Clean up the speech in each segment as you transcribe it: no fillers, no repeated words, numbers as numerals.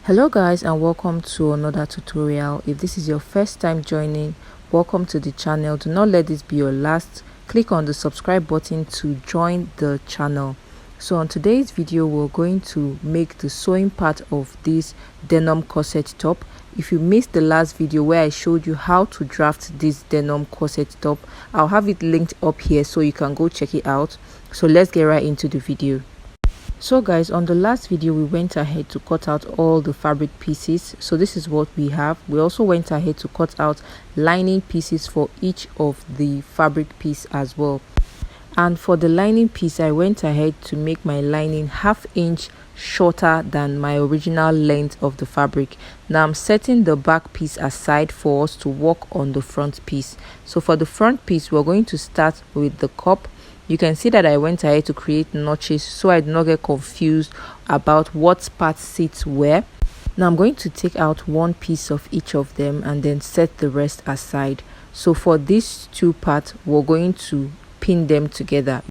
Hello guys, and welcome to another tutorial. If this is your first time joining, welcome to the channel. Do not let this be your last. Click on the subscribe button to join the channel. So on today's video, we're going to make the sewing part of this denim corset top. If you missed the last video where I showed you how to draft this denim corset top, I'll have it linked up here so you can go check it out. So let's get right into the video. So guys, on the last video we went ahead to cut out all the fabric pieces. So this is what we have. We also went ahead to cut out lining pieces for each of the fabric piece as well. And for the lining piece, I went ahead to make my lining ½ inch shorter than my original length of the fabric. Now I'm setting the back piece aside for us to work on the front piece. So for the front piece, we're going to start with the cup. You can see that I went ahead to create notches so I do not get confused about what part sits where. Now I'm going to take out one piece of each of them and then set the rest aside. So for these two parts, we're going to pin them together.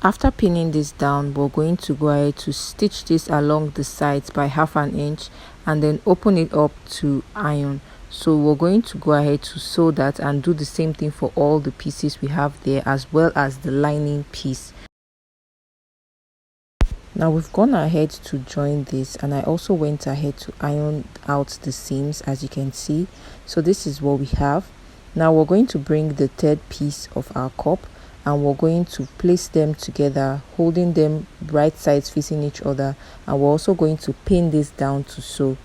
After pinning this down, we're going to go ahead to stitch this along the sides by ½ inch and then open it up to iron. So we're going to go ahead to sew that and do the same thing for all the pieces we have there, as well as the lining piece. Now we've gone ahead to join this, and I also went ahead to iron out the seams, as you can see. So this is what we have. Now we're going to bring the third piece of our cup and we're going to place them together, holding them right sides facing each other, and we're also going to pin this down to sew.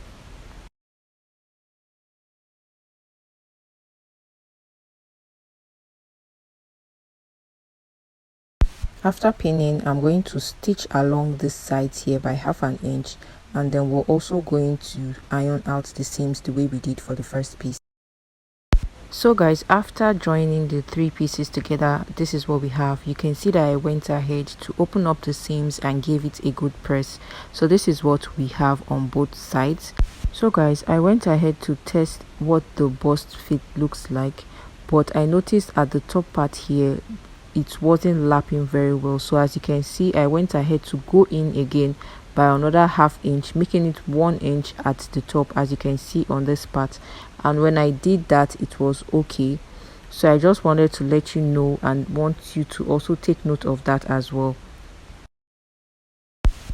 After pinning, I'm going to stitch along this side here by ½ inch, and then we're also going to iron out the seams the way we did for the first piece. So guys, after joining the three pieces together, this is what we have. You can see that I went ahead to open up the seams and gave it a good press. So this is what we have on both sides. So guys, I went ahead to test what the bust fit looks like, but I noticed at the top part here it wasn't lapping very well. So as you can see, I went ahead to go in again by another ½ inch, making it 1 inch at the top, as you can see on this part. And when I did that, it was okay. So I just wanted to let you know and want you to also take note of that as well.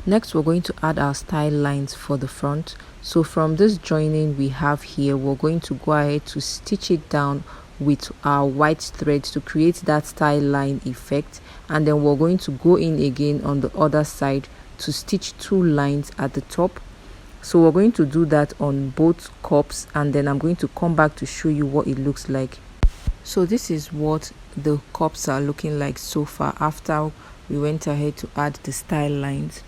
Next, we're going to add our style lines for the front. So from this joining we have here, we're going to go ahead to stitch it down with our white thread to create that style line effect, and then we're going to go in again on the other side to stitch 2 lines at the top. So we're going to do that on both cups, and then I'm going to come back to show you what it looks like. So this is what the cups are looking like so far after we went ahead to add the style lines.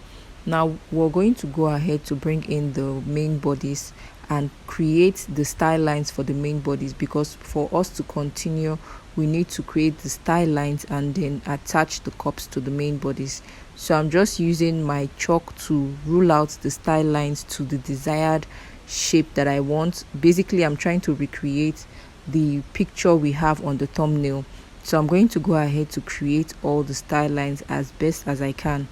Now we're going to go ahead to bring in the main bodies and create the style lines for the main bodies, because for us to continue we need to create the style lines and then attach the cups to the main bodies. So I'm just using my chalk to rule out the style lines to the desired shape that I want. Basically, I'm trying to recreate the picture we have on the thumbnail. So I'm going to go ahead to create all the style lines as best as I can.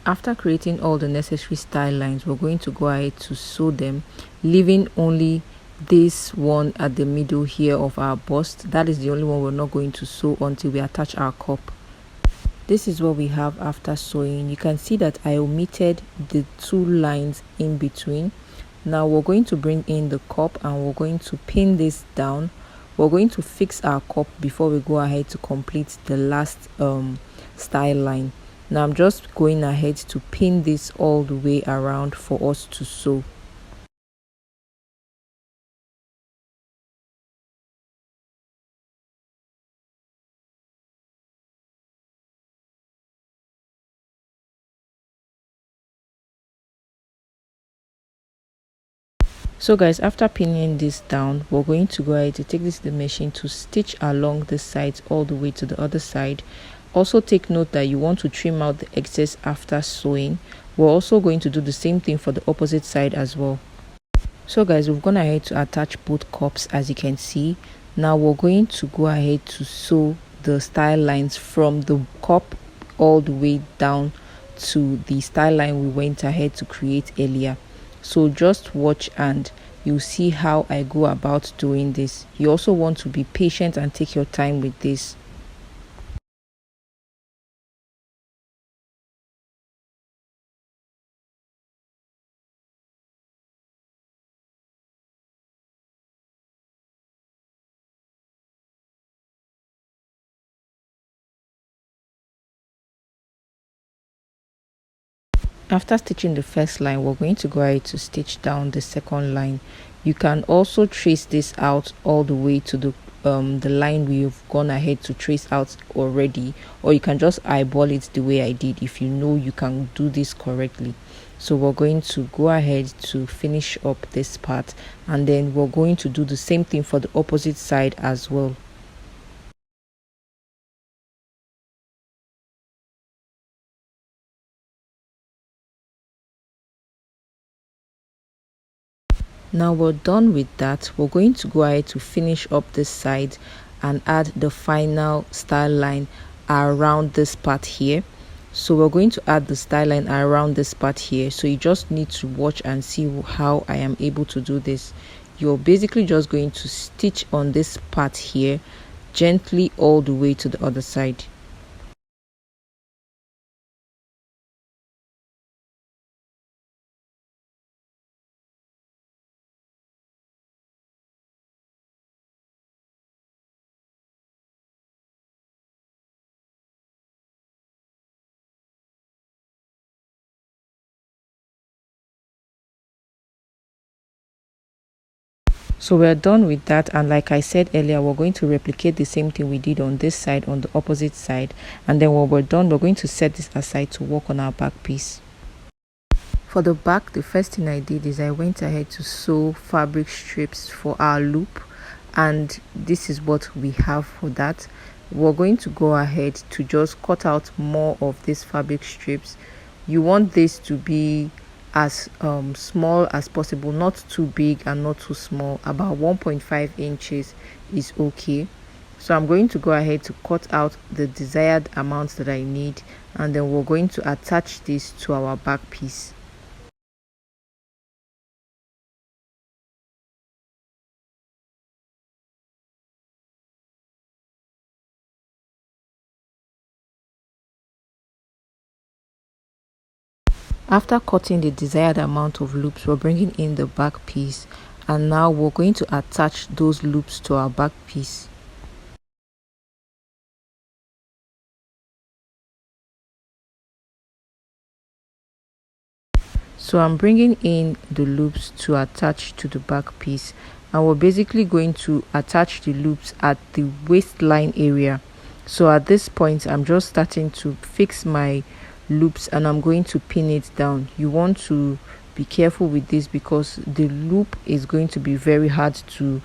After creating all the necessary style lines, we're going to go ahead to sew them, leaving only this one at the middle here of our bust. That is the only one we're not going to sew until we attach our cup. This is what we have after sewing. You can see that I omitted the 2 lines in between. Now we're going to bring in the cup and we're going to pin this down. We're going to fix our cup before we go ahead to complete the last style line. Now I'm just going ahead to pin this all the way around for us to sew. So guys, after pinning this down, we're going to go ahead to take this to the machine to stitch along the sides all the way to the other side. Also take note that you want to trim out the excess after sewing. We're also going to do the same thing for the opposite side as well. So guys, we've gone ahead to attach both cups, as you can see. Now we're going to go ahead to sew the style lines from the cup all the way down to the style line we went ahead to create earlier. So just watch and you'll see how I go about doing this. You also want to be patient and take your time with this. After stitching the first line, we're going to go ahead to stitch down the second line. You can also trace this out all the way to the line we've gone ahead to trace out already, or you can just eyeball it the way I did if you know you can do this correctly. So we're going to go ahead to finish up this part, and then we're going to do the same thing for the opposite side as well. Now we're done with that. We're going to go ahead to finish up this side and add the final style line around this part here. So we're going to add the style line around this part here. So you just need to watch and see how I am able to do this. You're basically just going to stitch on this part here gently all the way to the other side. So we're done with that, and like I said earlier, we're going to replicate the same thing we did on this side on the opposite side, and then when we're done, we're going to set this aside to work on our back piece. For the back, the first thing I did is I went ahead to sew fabric strips for our loop, and this is what we have for that. We're going to go ahead to just cut out more of these fabric strips. You want this to be as small as possible, not too big and not too small. About 1.5 inches is okay. So I'm going to go ahead to cut out the desired amount that I need, and then we're going to attach this to our back piece. After cutting the desired amount of loops, we're bringing in the back piece, and now we're going to attach those loops to our back piece. So I'm bringing in the loops to attach to the back piece, and we're basically going to attach the loops at the waistline area. So at this point, I'm just starting to fix my loops and I'm going to pin it down. You want to be careful with this because the loop is going to be very hard to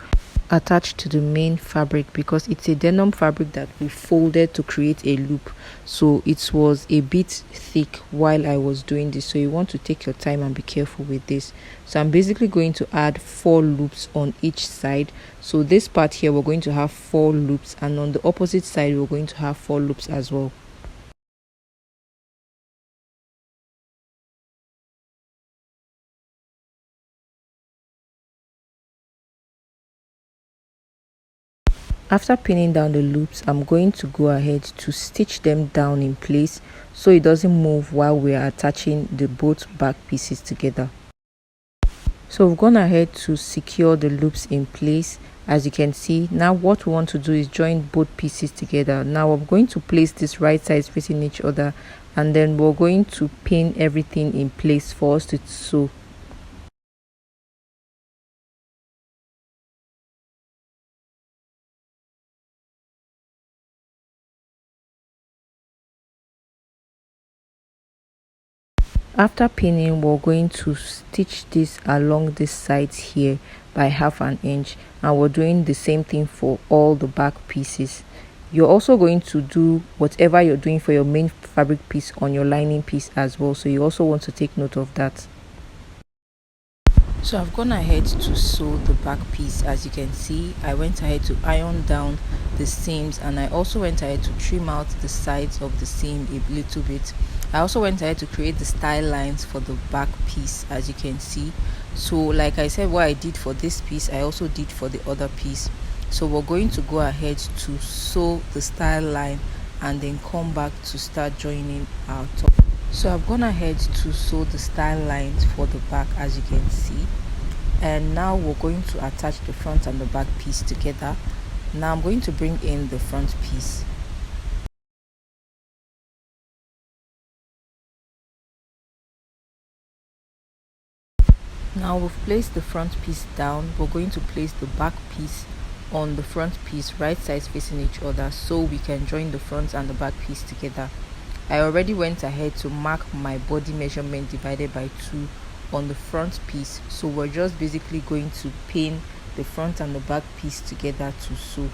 attach to the main fabric, because it's a denim fabric that we folded to create a loop, so it was a bit thick while I was doing this. So you want to take your time and be careful with this. So I'm basically going to add 4 loops on each side. So this part here, we're going to have 4 loops, and on the opposite side we're going to have 4 loops as well. After pinning down the loops, I'm going to go ahead to stitch them down in place so it doesn't move while we are attaching the both back pieces together. So we've gone ahead to secure the loops in place, as you can see. Now what we want to do is join both pieces together. Now I'm going to place this right sides facing each other, and then we're going to pin everything in place for us to sew. After pinning, we're going to stitch this along this sides here by 1/2 inch, and we're doing the same thing for all the back pieces. You're also going to do whatever you're doing for your main fabric piece on your lining piece as well, so you also want to take note of that. So I've gone ahead to sew the back piece. As you can see, I went ahead to iron down the seams, and I also went ahead to trim out the sides of the seam a little bit. I also went ahead to create the style lines for the back piece, as you can see. So like I said, what I did for this piece, I also did for the other piece. So we're going to go ahead to sew the style line and then come back to start joining our top. So I've gone ahead to sew the style lines for the back, as you can see, and now we're going to attach the front and the back piece together. Now I'm going to bring in the front piece. Now we've placed the front piece down, we're going to place the back piece on the front piece, right sides facing each other, so we can join the front and the back piece together. I already went ahead to mark my body measurement divided by 2 on the front piece, so we're just basically going to pin the front and the back piece together to sew.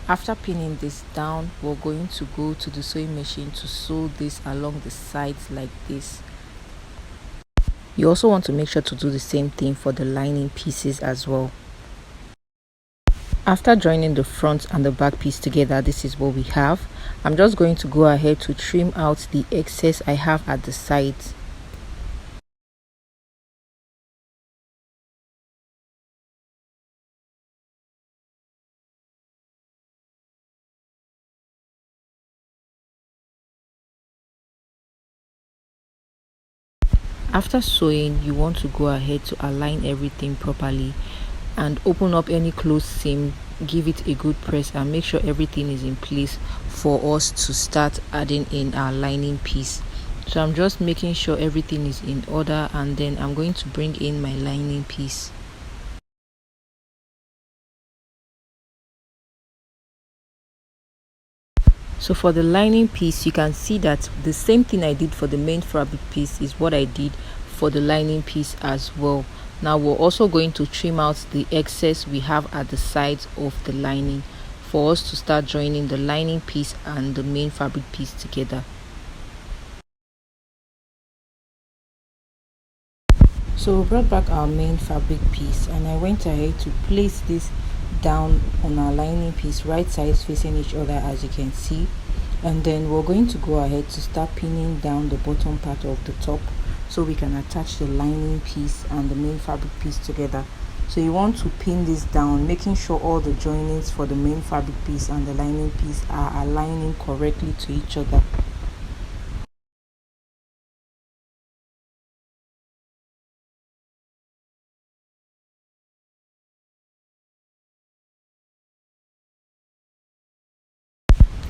After pinning this down, we're going to go to the sewing machine to sew this along the sides like this. You also want to make sure to do the same thing for the lining pieces as well. After joining the front and the back piece together, this is what we have. I'm just going to go ahead to trim out the excess I have at the sides. After sewing, you want to go ahead to align everything properly and open up any closed seam, give it a good press, and make sure everything is in place for us to start adding in our lining piece. So I'm just making sure everything is in order, and then I'm going to bring in my lining piece. So for the lining piece, you can see that the same thing I did for the main fabric piece is what I did for the lining piece as well. Now we're also going to trim out the excess we have at the sides of the lining for us to start joining the lining piece and the main fabric piece together. So we brought back our main fabric piece, and I went ahead to place this down on our lining piece, right sides facing each other, as you can see. And then we're going to go ahead to start pinning down the bottom part of the top so we can attach the lining piece and the main fabric piece together. So you want to pin this down, making sure all the joinings for the main fabric piece and the lining piece are aligning correctly to each other.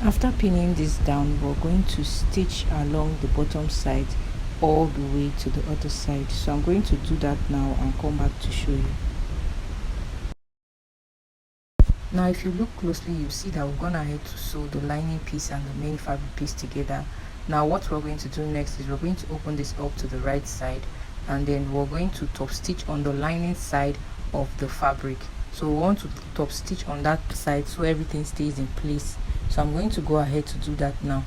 After pinning this down, we're going to stitch along the bottom side all the way to the other side. So I'm going to do that now and come back to show you. Now if you look closely, you see that we've gone ahead to sew the lining piece and the main fabric piece together. Now what we're going to do next is we're going to open this up to the right side, and then we're going to top stitch on the lining side of the fabric. So we want to top stitch on that side so everything stays in place. So I'm going to go ahead to do that now.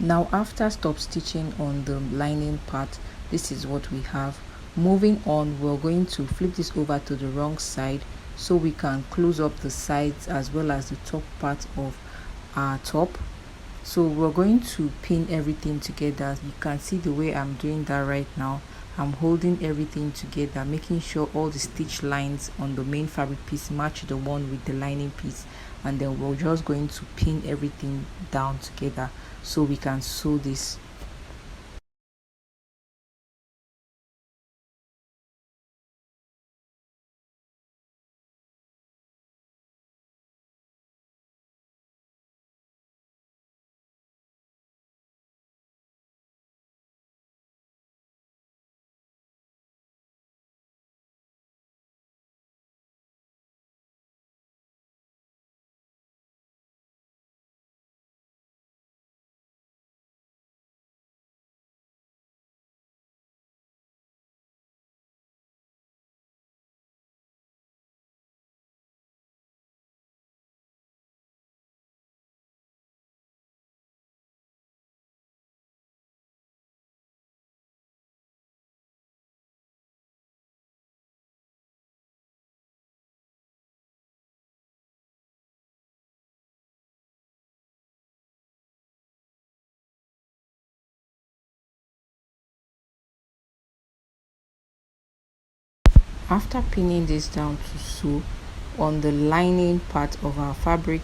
Now after stop stitching on the lining part, this is what we have. Moving on, we're going to flip this over to the wrong side so we can close up the sides as well as the top part of our top. So we're going to pin everything together. You can see the way I'm doing that right now. I'm holding everything together, making sure all the stitch lines on the main fabric piece match the one with the lining piece, and then we're just going to pin everything down together so we can sew this. After pinning this down to sew on the lining part of our fabric,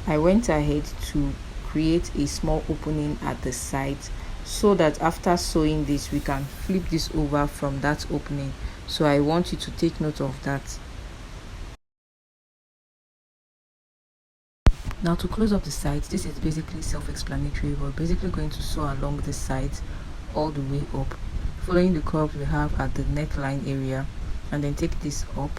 I went ahead to create a small opening at the sides so that after sewing this we can flip this over from that opening. So I want you to take note of that. Now to close up the sides, this is basically self-explanatory. We're basically going to sew along the sides all the way up, following the curves we have at the neckline area, and then take this up,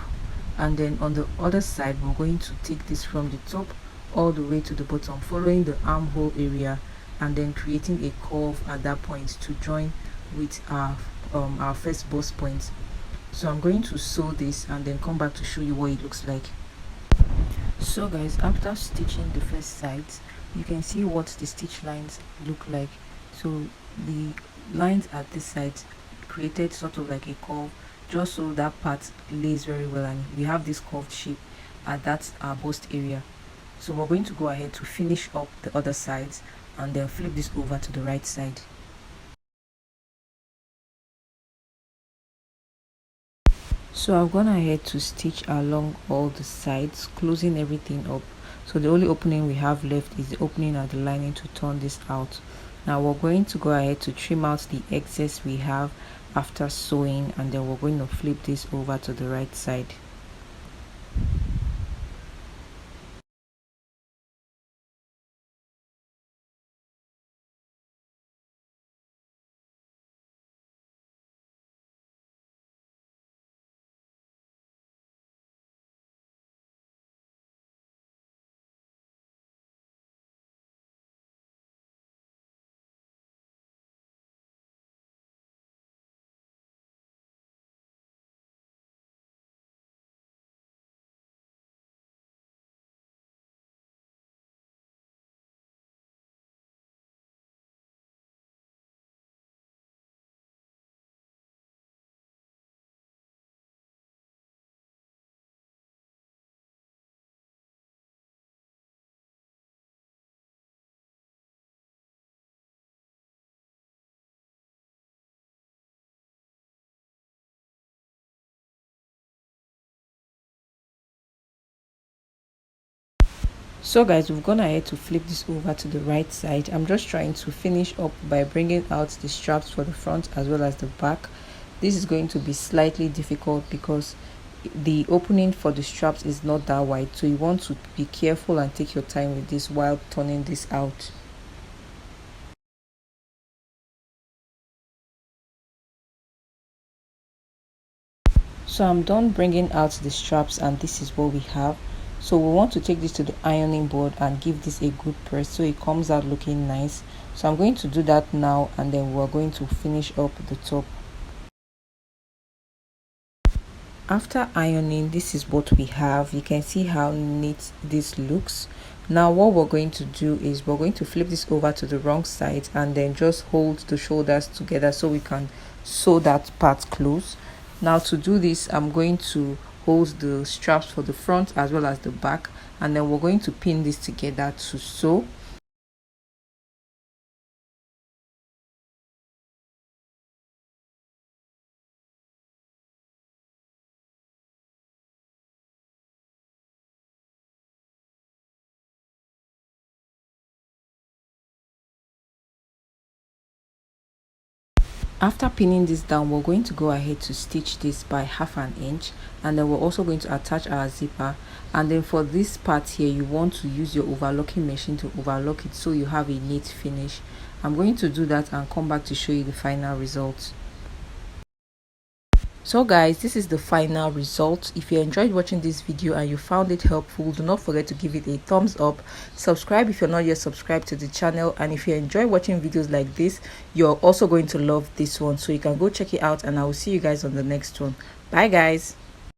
and then on the other side we're going to take this from the top all the way to the bottom, following the armhole area, and then creating a curve at that point to join with our first bust point. So I'm going to sew this and then come back to show you what it looks like. So guys, after stitching the first sides, you can see what the stitch lines look like. So the lines at this side created sort of like a curve, just so that part lays very well, and we have this curved shape at that bust area. So we're going to go ahead to finish up the other sides and then flip this over to the right side. So I've gone ahead to stitch along all the sides, closing everything up. So the only opening we have left is the opening at the lining to turn this out. Now we're going to go ahead to trim out the excess we have after sewing, and then we're going to flip this over to the right side. So guys, we've gone ahead to flip this over to the right side. I'm just trying to finish up by bringing out the straps for the front as well as the back. This is going to be slightly difficult because the opening for the straps is not that wide, so you want to be careful and take your time with this while turning this out. So I'm done bringing out the straps, and this is what we have. So we want to take this to the ironing board and give this a good press so it comes out looking nice. So I'm going to do that now, and then we're going to finish up the top. After ironing, this is what we have. You can see how neat this looks. Now what we're going to do is we're going to flip this over to the wrong side and then just hold the shoulders together so we can sew that part close. Now to do this, I'm going to hold the straps for the front as well as the back, and then we're going to pin this together to sew. After pinning this down, we're going to go ahead to stitch this by 1/2 inch, and then we're also going to attach our zipper. And then for this part here, you want to use your overlocking machine to overlock it so you have a neat finish. I'm going to do that and come back to show you the final result. So guys, this is the final result. If you enjoyed watching this video and you found it helpful, do not forget to give it a thumbs up. Subscribe if you're not yet subscribed to the channel, and if you enjoy watching videos like this, you're also going to love this one, so you can go check it out, and I will see you guys on the next one. Bye guys.